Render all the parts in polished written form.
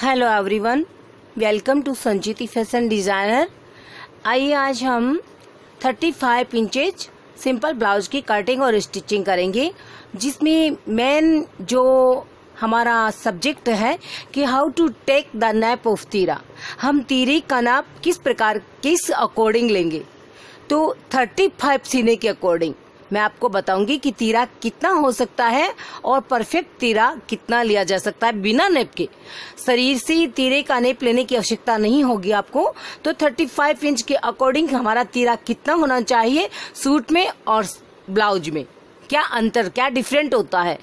Hello everyone, welcome to Sanjeeti fashion designer. आइए आज हम 35 इंचेज सिंपल ब्लाउज की कटिंग और स्टिचिंग करेंगे, जिसमें मेन जो हमारा सब्जेक्ट है कि how to take the nap of तीरा। हम तीरे का नाप किस अकॉर्डिंग लेंगे। तो 35 सीने के अकॉर्डिंग मैं आपको बताऊंगी कि तीरा कितना हो सकता है और परफेक्ट तीरा कितना लिया जा सकता है बिना नेप के। शरीर से तीरे का नेप लेने की आवश्यकता नहीं होगी आपको। तो 35 इंच के अकॉर्डिंग हमारा तीरा कितना होना चाहिए सूट में और ब्लाउज में, क्या अंतर, क्या डिफरेंट होता है।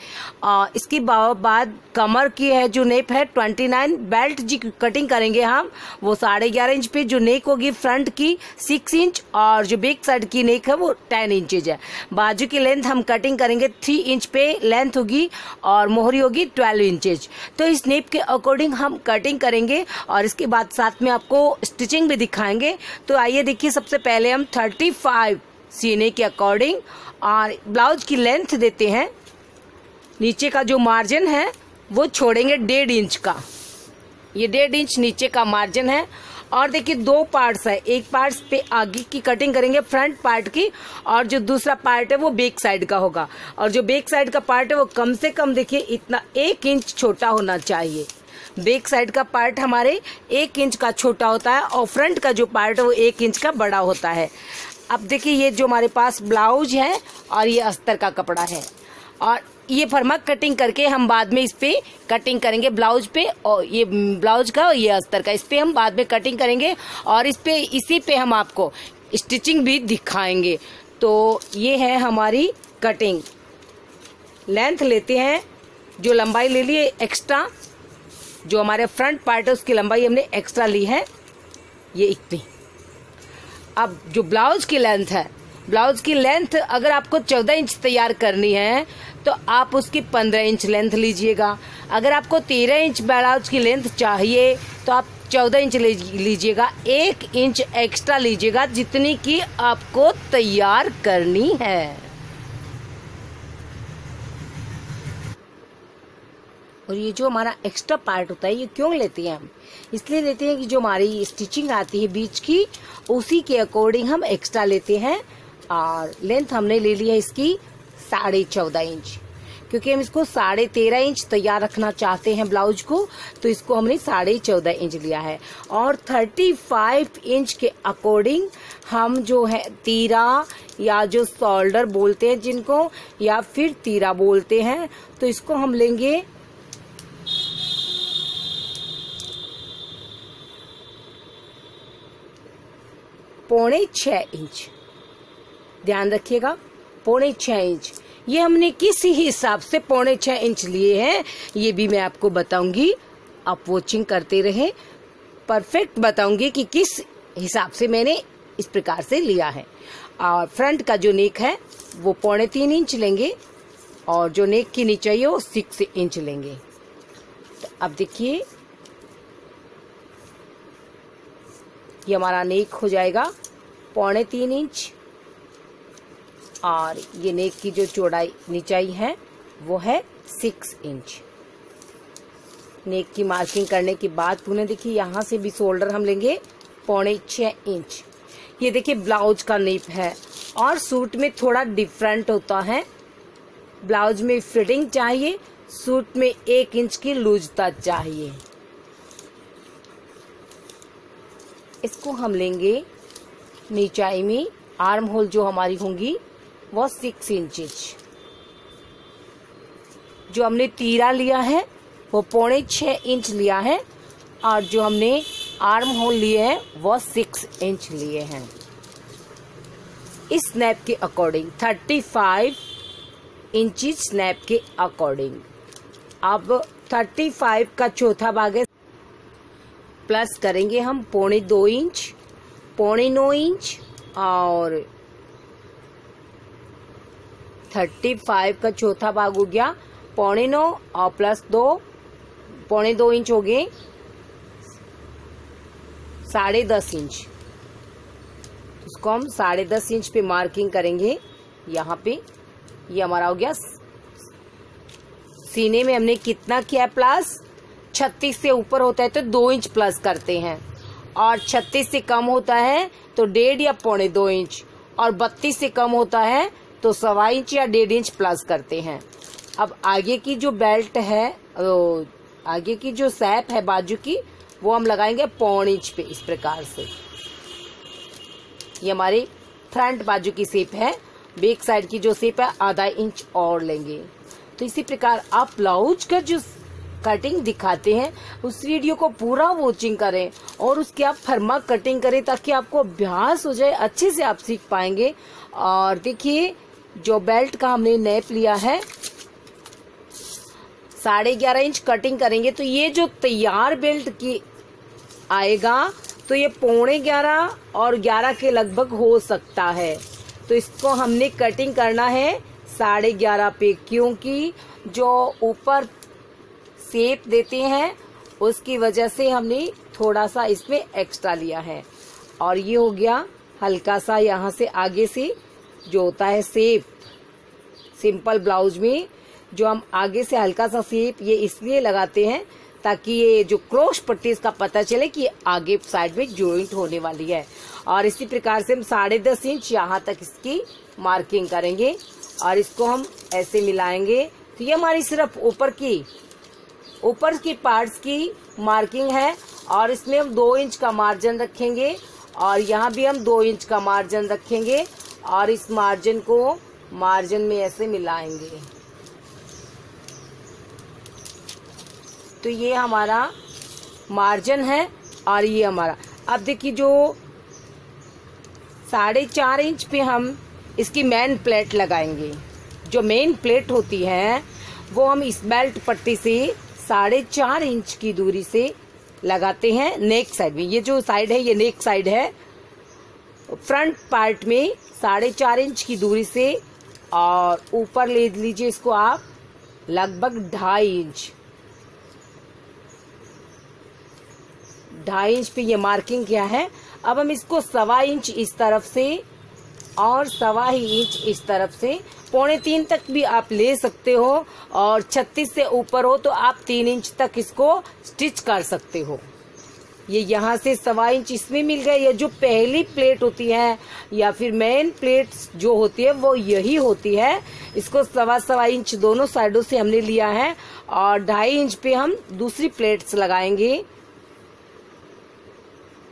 इसके बाद कमर की है जो नेप है 29, बेल्ट जी कटिंग करेंगे हम वो 11.5 इंच पे, जो नेक होगी फ्रंट की 6 इंच और जो बैक साइड की नेक है वो 10 इंचेज है। बाजू की लेंथ हम कटिंग करेंगे 3 इंच पे लेंथ होगी और मोहरी होगी 12 इंचेज। तो इस नेप के अकॉर्डिंग हम कटिंग करेंगे और इसके बाद साथ में आपको स्टिचिंग भी दिखाएंगे। तो आइए देखिए, सबसे पहले हम 35 सीने के अकॉर्डिंग और ब्लाउज की लेंथ देते हैं। नीचे का जो मार्जिन है वो छोड़ेंगे 1.5 इंच का। ये 1.5 इंच नीचे का मार्जिन है। और देखिए 2 पार्ट्स है, एक पार्ट पे आगे की कटिंग करेंगे फ्रंट पार्ट की, और जो दूसरा पार्ट है वो बैक साइड का होगा। और जो बैक साइड का पार्ट है वो कम से कम देखिए इतना 1 इंच छोटा होना चाहिए। बैक साइड का पार्ट हमारे 1 इंच का छोटा होता है और फ्रंट का जो पार्ट है वो 1 इंच का बड़ा होता है। अब देखिए ये जो हमारे पास ब्लाउज है और ये अस्तर का कपड़ा है, और ये फर्मक कटिंग करके हम बाद में इस पे कटिंग करेंगे ब्लाउज पे, और ये ब्लाउज का और ये अस्तर का, इस पे हम बाद में कटिंग करेंगे और इसी पे हम आपको स्टिचिंग भी दिखाएंगे। तो ये है हमारी कटिंग। लेंथ लेते हैं, जो लंबाई ले लिए एक्स्ट्रा, जो हमारे फ्रंट पार्ट है उसकी लंबाई हमने एक्स्ट्रा ली है, ये इतनी। अब जो ब्लाउज की लेंथ है, ब्लाउज की लेंथ अगर आपको 14 इंच तैयार करनी है तो आप उसकी 15 इंच लेंथ लीजिएगा। अगर आपको 13 इंच ब्लाउज की लेंथ चाहिए तो आप 14 इंच लीजिएगा। 1 इंच एक्स्ट्रा लीजिएगा जितनी की आपको तैयार करनी है। और ये जो हमारा एक्स्ट्रा पार्ट होता है ये क्यों लेते हैं हम? इसलिए लेते हैं कि जो हमारी स्टिचिंग आती है बीच की उसी के अकॉर्डिंग हम एक्स्ट्रा लेते हैं। और लेंथ हमने ले ली है इसकी 14.5 इंच, क्योंकि हम इसको 13.5 इंच तैयार रखना चाहते हैं ब्लाउज को, तो इसको हमने 14.5 इंच लिया है। और 35 इंच के अकॉर्डिंग हम जो है तीरा या जो शोल्डर बोलते हैं जिनको, या फिर तीरा बोलते हैं, तो इसको हम लेंगे 6.25 इंच। ध्यान रखिएगा 6.25 इंच। ये हमने किस हिसाब से 6.25 इंच लिए हैं ये भी मैं आपको बताऊंगी, आप वॉचिंग करते रहे। परफेक्ट बताऊंगी कि किस हिसाब से मैंने इस प्रकार से लिया है। और फ्रंट का जो नेक है वो 3.25 इंच लेंगे और जो नेक की नीचे है वो 6 इंच लेंगे। तो अब देखिए ये हमारा नेक हो जाएगा 3.25 इंच और ये नेक की जो चौड़ाई नीचाई है वो है 6 इंच। नेक की मार्किंग करने के बाद पुनः देखिए यहाँ से भी शोल्डर हम लेंगे 6.25 इंच। ये देखिए ब्लाउज का नेप है और सूट में थोड़ा डिफरेंट होता है। ब्लाउज में फिटिंग चाहिए, सूट में 1 इंच की लूजता चाहिए। इसको हम लेंगे नीचाई में, आर्म होल जो हमारी होंगी वो 6 इंचेज। जो हमने तीरा लिया है वो 6.25 इंच लिया है और जो हमने आर्म होल लिए हैं वो 6 इंच लिए हैं। इस स्नैप के अकॉर्डिंग 35 इंचेज स्नैप के अकॉर्डिंग। अब 35 का चौथा भाग है, प्लस करेंगे हम 2.25 इंच, 9.25 इंच और 35 का चौथा भाग हो गया 9.25 और प्लस 2 2.25 इंच हो गए 10.5 इंच। इसको हम 10.5 इंच पे मार्किंग करेंगे। यहाँ पे ये हमारा हो गया सीने में हमने कितना किया प्लस 36 से ऊपर होता है तो 2 इंच प्लस करते हैं, और 36 से कम होता है तो 1.5 या 1.25 इंच, और 32 से कम होता है तो 1.25 इंच या 1.5 इंच प्लस करते हैं। अब आगे की जो बेल्ट है, आगे की जो सैप है बाजू की, वो हम लगाएंगे 1.25 इंच पे, इस प्रकार से। ये हमारी फ्रंट बाजू की शेप है। बैक साइड की जो शेप है 0.5 इंच और लेंगे। तो इसी प्रकार आप ब्लाउज का जो कटिंग दिखाते हैं उस वीडियो को पूरा वॉचिंग करें और उसकी आप फर्मा कटिंग करें, ताकि आपको अभ्यास हो जाए, अच्छे से आप सीख पाएंगे। और देखिए जो बेल्ट का हमने नेप लिया है 11.5 इंच कटिंग करेंगे, तो ये जो तैयार बेल्ट की आएगा तो ये 11.25 और 11 के लगभग हो सकता है। तो इसको हमने कटिंग करना है 11.5 पे, क्योंकि जो ऊपर शेप देते हैं उसकी वजह से हमने थोड़ा सा इसमें एक्स्ट्रा लिया है। और ये हो गया हल्का सा, यहाँ से आगे से जो होता है शेप सिंपल ब्लाउज में, जो हम आगे से हल्का सा शेप ये इसलिए लगाते हैं ताकि ये जो क्रोश पट्टी इसका पता चले कि आगे साइड में जॉइंट होने वाली है। और इसी प्रकार से हम 10.5 इंच यहाँ तक इसकी मार्किंग करेंगे और इसको हम ऐसे मिलाएंगे। तो ये हमारी सिर्फ ऊपर की पार्ट्स की मार्किंग है, और इसमें हम 2 इंच का मार्जिन रखेंगे, और यहाँ भी हम 2 इंच का मार्जिन रखेंगे, और इस मार्जिन को मार्जिन में ऐसे मिलाएंगे। तो ये हमारा मार्जिन है, और ये हमारा, अब देखिए जो 4.5 इंच पे हम इसकी मेन प्लेट लगाएंगे। जो मेन प्लेट होती है वो हम इस बेल्ट पट्टी से 4.5 इंच की दूरी से लगाते हैं नेक साइड में। ये जो साइड है ये नेक साइड है, फ्रंट पार्ट में 4.5 इंच की दूरी से, और ऊपर ले लीजिए इसको आप लगभग 2.5 इंच पे ये मार्किंग किया है। अब हम इसको 1.25 इंच इस तरफ से और 1.25 इंच इस तरफ से, 2.25 तक भी आप ले सकते हो, और 36 से ऊपर हो तो आप 3 इंच तक इसको स्टिच कर सकते हो। ये यहाँ से 1.25 इंच इसमें मिल गया। ये जो पहली प्लेट होती है या फिर मेन प्लेट जो होती है वो यही होती है। इसको 1.25 इंच दोनों साइडों से हमने लिया है, और 2.5 इंच पे हम दूसरी प्लेट्स लगाएंगे।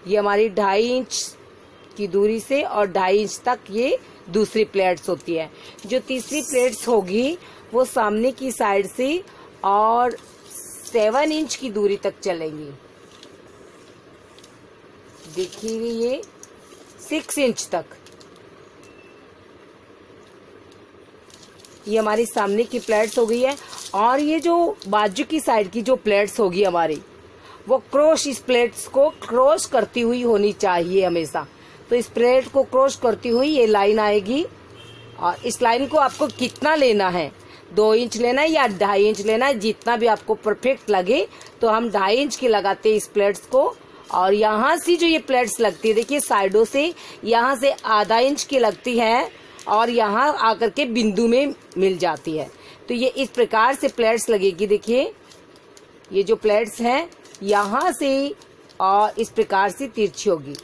ये हमारी 2.5 इंच की दूरी से और 2.5 इंच तक ये दूसरी प्लेट्स होती है। जो तीसरी प्लेट्स होगी वो सामने की साइड से और 7 इंच की दूरी तक चलेंगी। देखिए ये 6 इंच तक, ये हमारी सामने की प्लेट्स हो गई है। और ये जो बाजू की साइड की जो प्लेट्स होगी हमारी, वो क्रॉस, इस प्लेट्स को क्रॉस करती हुई होनी चाहिए हमेशा। तो इस प्लेट को क्रॉस करती हुई ये लाइन आएगी, और इस लाइन को आपको कितना लेना है, 2 इंच लेना है या 2.5 इंच लेना है, जितना भी आपको परफेक्ट लगे। तो हम 2.5 इंच की लगाते हैं इस प्लेट्स को, और यहाँ से जो ये प्लेट्स लगती है, देखिए साइडों से यहाँ से 0.5 इंच की लगती है, और यहाँ आकर के बिंदु में मिल जाती है। तो ये इस प्रकार से प्लेट्स लगेगी। देखिए ये जो प्लेट्स हैं यहाँ से और इस प्रकार से तिरछी होगी।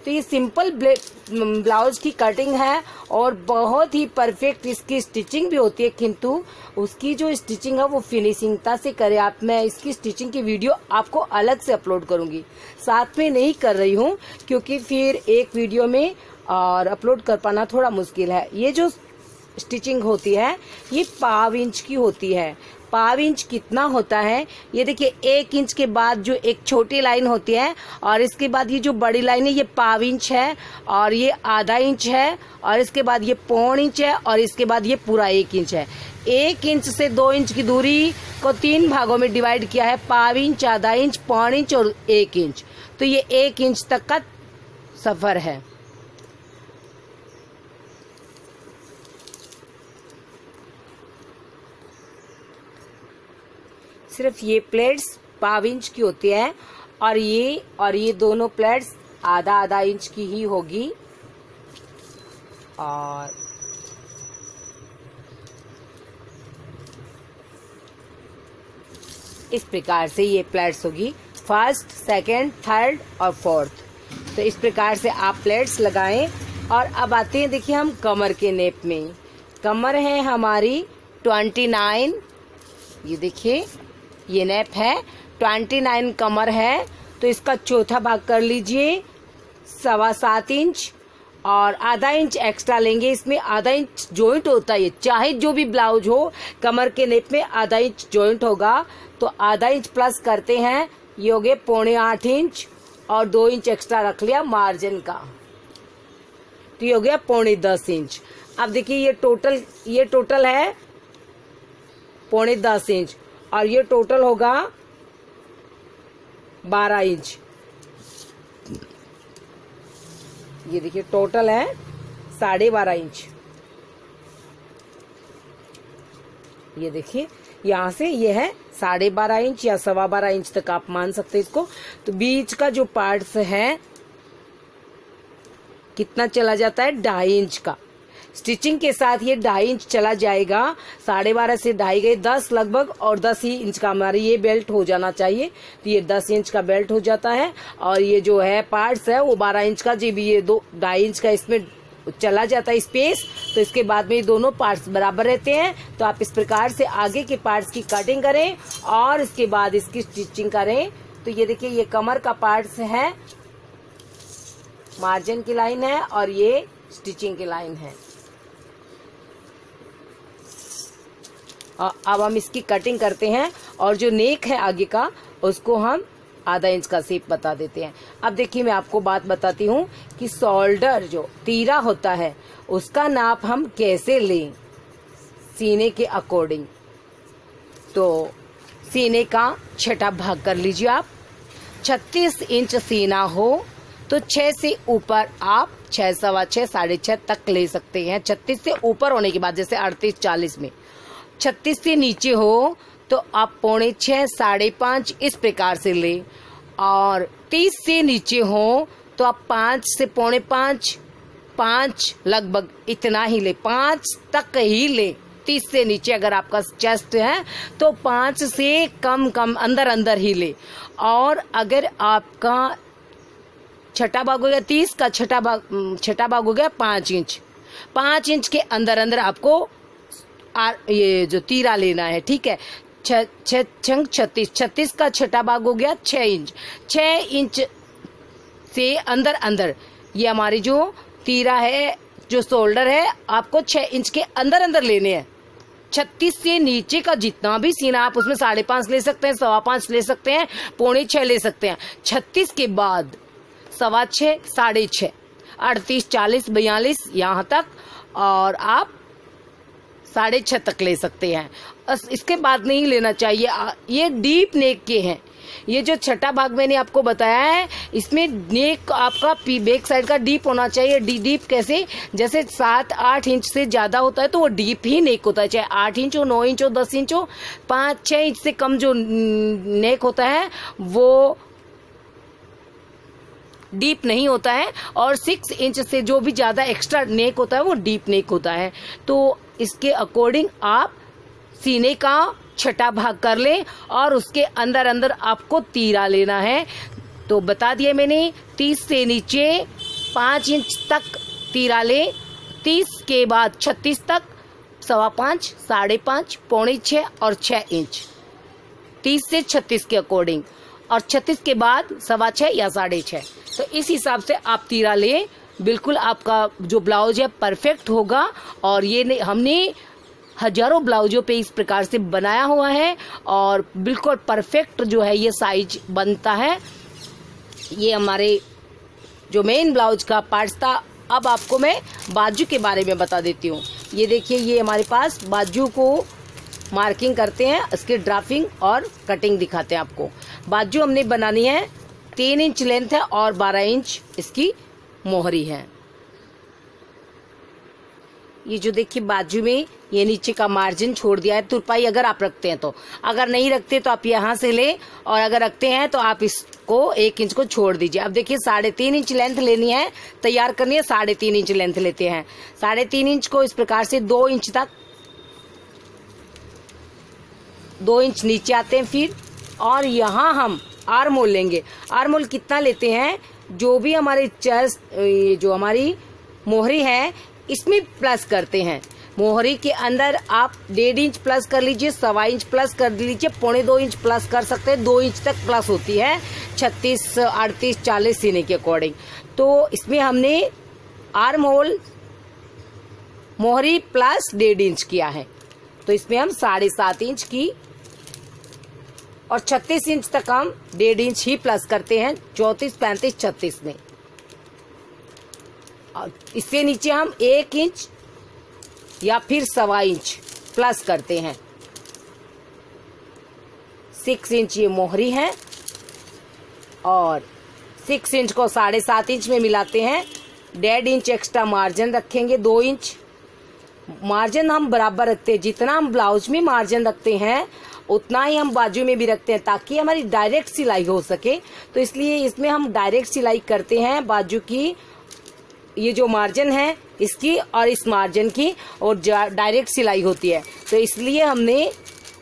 तो ये सिंपल ब्लाउज की कटिंग है, और बहुत ही परफेक्ट इसकी स्टिचिंग भी होती है, किंतु उसकी जो स्टिचिंग है वो फिनिशिंगता से करे आप। मैं इसकी स्टिचिंग की वीडियो आपको अलग से अपलोड करूंगी, साथ में नहीं कर रही हूँ, क्योंकि फिर एक वीडियो में और अपलोड कर पाना थोड़ा मुश्किल है। ये जो स्टिचिंग होती है ये 1/2 इंच की होती है। 1/2 इंच कितना होता है, ये देखिए 1 इंच के बाद जो एक छोटी लाइन होती है, और इसके बाद ये जो बड़ी लाइन है ये 1/2 इंच है, और ये 0.5 इंच है, और इसके बाद ये 1.25 इंच है, और इसके बाद ये पूरा 1 इंच है। 1 इंच से 2 इंच की दूरी को 3 भागों में डिवाइड किया है, 1/2 इंच, 0.5 इंच, 1.25 इंच और 1 इंच। तो ये 1 इंच तक का सफर है। सिर्फ ये प्लेट्स 1/2 इंच की होती है, और ये दोनों प्लेट्स 0.5 इंच की ही होगी। और इस प्रकार से ये प्लेट्स होगी, फर्स्ट, सेकंड, थर्ड और फोर्थ। तो इस प्रकार से आप प्लेट्स लगाएं। और अब आते हैं देखिए हम कमर के नेप में। कमर है हमारी 29, ये देखिए ये नेप है 29 कमर है। तो इसका चौथा भाग कर लीजिए 7.25 इंच और आधा इंच एक्स्ट्रा लेंगे। इसमें आधा इंच जॉइंट होता है, चाहे जो भी ब्लाउज हो कमर के नेप में आधा इंच जॉइंट होगा। तो आधा इंच प्लस करते हैं, ये हो गए 7.25 इंच और 2 इंच एक्स्ट्रा रख लिया मार्जिन का, तो ये हो गया 9.5 इंच। अब देखिए ये टोटल है 9.5 इंच और ये टोटल होगा 12 इंच। ये देखिए टोटल है 12.5 इंच। ये देखिए यहाँ से ये है 12.5 इंच या 12.25 इंच तक आप मान सकते हैं इसको। तो बीच का जो पार्ट्स है कितना चला जाता है, 2.5 इंच का। स्टिचिंग के साथ ये 2.5 इंच चला जाएगा। 12.5 से 2.5 गए 10 लगभग, और 10 ही इंच का हमारी ये बेल्ट हो जाना चाहिए। तो ये 10 इंच का बेल्ट हो जाता है। और ये जो है पार्ट्स है वो 12 इंच का, जी भी ये 2.5 इंच का इसमें चला जाता है स्पेस। तो इसके बाद में ये दोनों पार्ट्स बराबर रहते हैं। तो आप इस प्रकार से आगे के पार्ट्स की कटिंग करें और इसके बाद इसकी स्टिचिंग करें। तो ये देखिए ये कमर का पार्ट्स है, मार्जिन की लाइन है और ये स्टिचिंग की लाइन है। अब हम इसकी कटिंग करते हैं और जो नेक है आगे का उसको हम आधा इंच का शेप बता देते हैं। अब देखिए मैं आपको बात बताती हूँ कि शोल्डर जो तीरा होता है उसका नाप हम कैसे लें सीने के अकॉर्डिंग। तो सीने का छठा भाग कर लीजिए आप। 36 इंच सीना हो तो 6 से ऊपर आप 6, 6.25, 6.5 तक ले सकते हैं। 36 से ऊपर होने के बाद जैसे 38, 40 में। 36 से नीचे हो तो आप 6.25, 5.5 इस प्रकार से ले। और 30 से नीचे हो तो आप 5 से 5.25, 5 लगभग इतना ही ले, 5 तक ही ले। 30 से नीचे अगर आपका चेस्ट है तो 5 से कम अंदर ही ले। और अगर आपका छठा भाग हो गया 30 का, छठा भाग हो गया 5 इंच, 5 इंच के अंदर आपको ये जो तीरा लेना है, ठीक है। 36 का छठा भाग हो गया 6 इंच, 6 इंच से अंदर ये हमारी जो तीरा है, जो शोल्डर है, आपको 6 इंच के अंदर लेने हैं। 36 से नीचे का जितना भी सीना आप उसमें 5.5 ले सकते हैं, 5.25 ले सकते हैं, 6.25 ले सकते हैं। 36 के बाद 6.25, 6.5, 38, 40, 42 यहाँ तक, और आप 6.5 तक ले सकते हैं। इसके बाद नहीं लेना चाहिए। ये डीप नेक के हैं। ये जो छठा भाग मैंने आपको बताया है इसमें नेक आपका बैक साइड का डीप होना चाहिए। डीप कैसे, जैसे 7-8 इंच से ज्यादा होता है तो वो डीप ही नेक होता है, चाहे 8 इंच हो, 9 इंच हो, 10 इंच हो। 5-6 इंच से कम जो नेक होता है वो डीप नहीं होता है, और 6 इंच से जो भी ज्यादा एक्स्ट्रा नेक होता है वो डीप नेक होता है। तो इसके अकॉर्डिंग आप सीने का छठा भाग कर लें और उसके अंदर आपको तीरा लेना है। तो बता दिया मैंने, 30 से नीचे 5 इंच तक तीरा ले, 30 के बाद 36 तक 5.25, 5.5, 6.25 और 6 इंच, 30 से 36 के अकॉर्डिंग, और 36 के बाद 6.25 या 6.5। तो इस हिसाब से आप तीरा लें, बिल्कुल आपका जो ब्लाउज है परफेक्ट होगा। और ये हमने हजारों ब्लाउजों पे इस प्रकार से बनाया हुआ है और बिल्कुल परफेक्ट जो है ये साइज बनता है। ये हमारे जो मेन ब्लाउज का पार्ट्स था। अब आपको मैं बाजू के बारे में बता देती हूँ। ये देखिए, ये हमारे पास बाजू को मार्किंग करते हैं, इसके ड्राफ्टिंग और कटिंग दिखाते हैं आपको। बाजू हमने बनानी है, 3 इंच लेंथ है और 12 इंच इसकी मोहरी है। ये जो देखिए बाजू में ये नीचे का मार्जिन छोड़ दिया है, तुरपाई अगर आप रखते हैं तो, अगर नहीं रखते तो आप यहाँ से ले, और अगर रखते हैं तो आप इसको 1 इंच को छोड़ दीजिए। अब देखिए 3.5 इंच लेंथ लेनी है, तैयार करनी है, 3.5 इंच लेंथ लेते हैं। 3.5 इंच को इस प्रकार से 2 इंच तक, 2 इंच नीचे आते हैं, फिर और यहाँ हम आर्म होल लेंगे। आर्म होल कितना लेते हैं, जो भी हमारे चेस्ट, जो हमारी मोहरी है इसमें प्लस करते हैं। मोहरी के अंदर आप 1.5 इंच प्लस कर लीजिए, 1.25 इंच प्लस कर लीजिए, 1.25 इंच प्लस कर सकते हैं, 2 इंच तक प्लस होती है 36, 38, 40 सीने के अकॉर्डिंग। तो इसमें हमने आर्म होल मोहरी प्लस 1.5 इंच किया है, तो इसमें हम 7.5 इंच की और 36 इंच तक हम 1.5 इंच ही प्लस करते हैं 34, 35, 36 में। और इससे नीचे हम 1 इंच या फिर 1.25 इंच प्लस करते हैं। 6 इंच ये मोहरी है और 6 इंच को 7.5 इंच में मिलाते हैं। 1.5 इंच एक्स्ट्रा मार्जिन रखेंगे, 2 इंच मार्जिन हम बराबर रखते हैं। जितना हम ब्लाउज में मार्जिन रखते हैं उतना ही हम बाजू में भी रखते हैं, ताकि हमारी डायरेक्ट सिलाई हो सके। तो इसलिए इसमें हम डायरेक्ट सिलाई करते हैं बाजू की, ये जो मार्जिन है इसकी और इस मार्जिन की, और डायरेक्ट सिलाई होती है। तो इसलिए हमने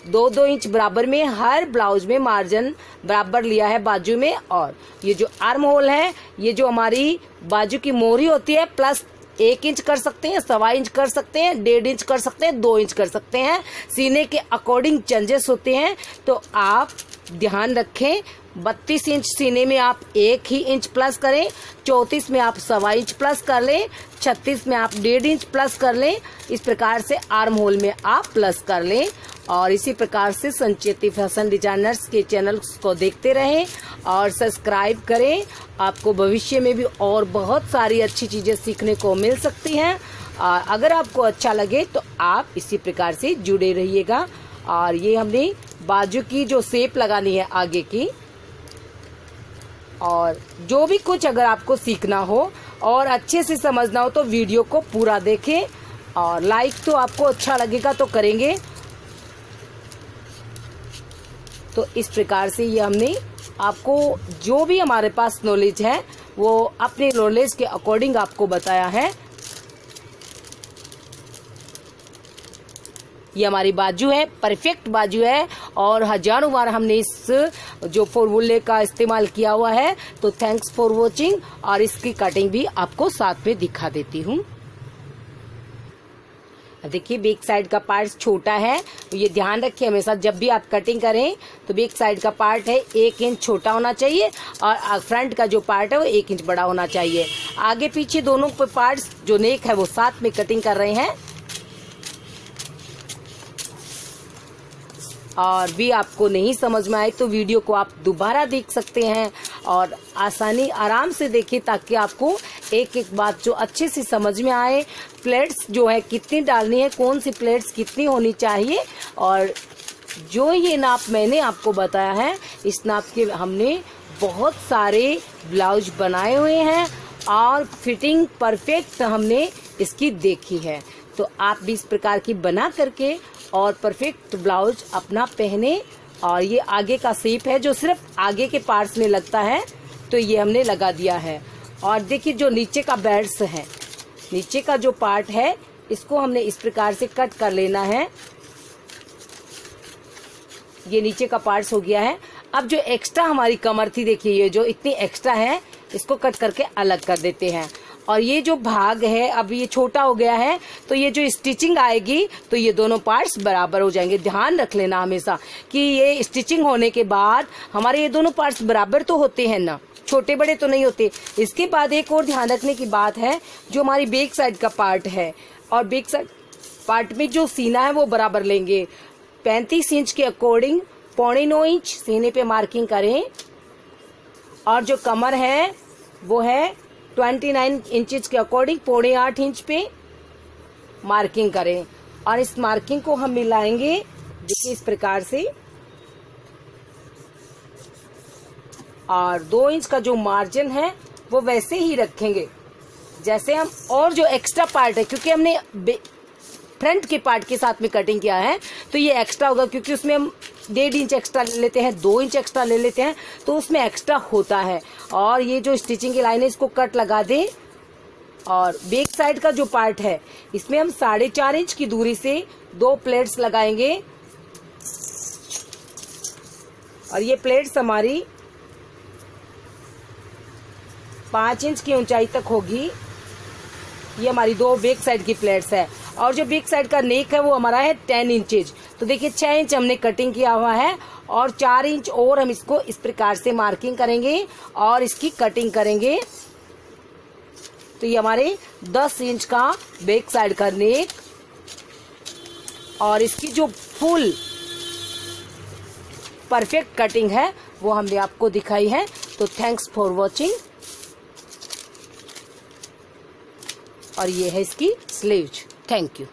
2-2 इंच बराबर में हर ब्लाउज में मार्जिन बराबर लिया है बाजू में। और ये जो आर्म होल है, ये जो हमारी बाजू की मोहरी होती है, प्लस 1 इंच कर सकते हैं, 1.25 इंच कर सकते हैं, 1.5 इंच कर सकते हैं, 2 इंच कर सकते हैं। सीने के अकॉर्डिंग चेंजेस होते हैं, तो आप ध्यान रखें। 32 इंच सीने में आप 1 ही इंच प्लस करें, 34 में आप 1.25 इंच प्लस कर लें, 36 में आप 1.5 इंच प्लस कर लें। इस प्रकार से आर्म होल में आप प्लस कर लें। और इसी प्रकार से संचेती फैशन डिजाइनर्स के चैनल को देखते रहें और सब्सक्राइब करें। आपको भविष्य में भी और बहुत सारी अच्छी चीजें सीखने को मिल सकती हैं। अगर आपको अच्छा लगे तो आप इसी प्रकार से जुड़े रहिएगा। और ये हमने बाजू की जो शेप लगानी है आगे की, और जो भी कुछ अगर आपको सीखना हो और अच्छे से समझना हो तो वीडियो को पूरा देखें। और लाइक तो आपको अच्छा लगेगा तो करेंगे। तो इस प्रकार से ये हमने आपको जो भी हमारे पास नॉलेज है वो अपने नॉलेज के अकॉर्डिंग आपको बताया है। ये हमारी बाजू है, परफेक्ट बाजू है, और हजारों बार हमने इस जो फॉर्मूले का इस्तेमाल किया हुआ है। तो थैंक्स फॉर वॉचिंग, और इसकी कटिंग भी आपको साथ में दिखा देती हूँ। देखिए बैक साइड का पार्ट छोटा है, तो ये ध्यान रखिए हमेशा जब भी आप कटिंग करें तो बैक साइड का पार्ट है 1 इंच छोटा होना चाहिए, और फ्रंट का जो पार्ट है वो 1 इंच बड़ा होना चाहिए। आगे पीछे दोनों पार्ट्स जो नेक है वो साथ में कटिंग कर रहे हैं। और भी आपको नहीं समझ में आए तो वीडियो को आप दोबारा देख सकते हैं, और आराम से देखिए ताकि आपको एक एक बात जो अच्छे से समझ में आए। प्लेट्स जो है कितनी डालनी है, कौन सी प्लेट्स कितनी होनी चाहिए, और जो ये नाप मैंने आपको बताया है इस नाप के हमने बहुत सारे ब्लाउज बनाए हुए हैं और फिटिंग परफेक्ट हमने इसकी देखी है। तो आप भी इस प्रकार की बना करके और परफेक्ट ब्लाउज अपना पहने। और ये आगे का शेप है जो सिर्फ आगे के पार्ट्स में लगता है, तो ये हमने लगा दिया है। और देखिए जो नीचे का बेल्ट है, नीचे का जो पार्ट है इसको हमने इस प्रकार से कट कर लेना है। ये नीचे का पार्ट्स हो गया है। अब जो एक्स्ट्रा हमारी कमर थी, देखिए ये जो इतनी एक्स्ट्रा है इसको कट करके अलग कर देते हैं। और ये जो भाग है अब ये छोटा हो गया है, तो ये जो स्टिचिंग आएगी तो ये दोनों पार्ट्स बराबर हो जाएंगे। ध्यान रख लेना हमेशा कि ये स्टिचिंग होने के बाद हमारे ये दोनों पार्ट्स बराबर तो होते हैं ना, छोटे बड़े तो नहीं होते। इसके बाद एक और ध्यान रखने की बात है, जो हमारी बैक साइड का पार्ट है और बैक साइड पार्ट में जो सीना है वो बराबर लेंगे। 35 इंच के अकॉर्डिंग 9.25 इंच सीने पे मार्किंग करें, और जो कमर है वो है 29 इंचेस के अकॉर्डिंग 8.25 इंच पे मार्किंग करें। और इस मार्किंग को हम मिलाएंगे देखिए इस प्रकार से, और 2 इंच का जो मार्जिन है वो वैसे ही रखेंगे जैसे हम। और जो एक्स्ट्रा पार्ट है, क्योंकि हमने फ्रंट के पार्ट के साथ में कटिंग किया है तो ये एक्स्ट्रा होगा, क्योंकि उसमें हम 1.5 इंच एक्स्ट्रा ले लेते हैं, 2 इंच एक्स्ट्रा ले लेते हैं, तो उसमें एक्स्ट्रा होता है। और ये जो स्टिचिंग की लाइन है इसको कट लगा दें। और बैक साइड का जो पार्ट है इसमें हम 4.5 इंच की दूरी से 2 प्लेट्स लगाएंगे। और ये प्लेट्स हमारी 5 इंच की ऊंचाई तक होगी। ये हमारी 2 बैक साइड की प्लेट्स है और जो बैक साइड का नेक है वो हमारा है 10 इंचेज। तो देखिए 6 इंच हमने कटिंग किया हुआ है और 4 इंच और हम इसको इस प्रकार से मार्किंग करेंगे और इसकी कटिंग करेंगे। तो ये हमारे 10 इंच का बैक साइड का नेक और इसकी जो फुल परफेक्ट कटिंग है वो हमने आपको दिखाई है। तो थैंक्स फॉर वॉचिंग। और ये है इसकी स्लीव्स। Thank you.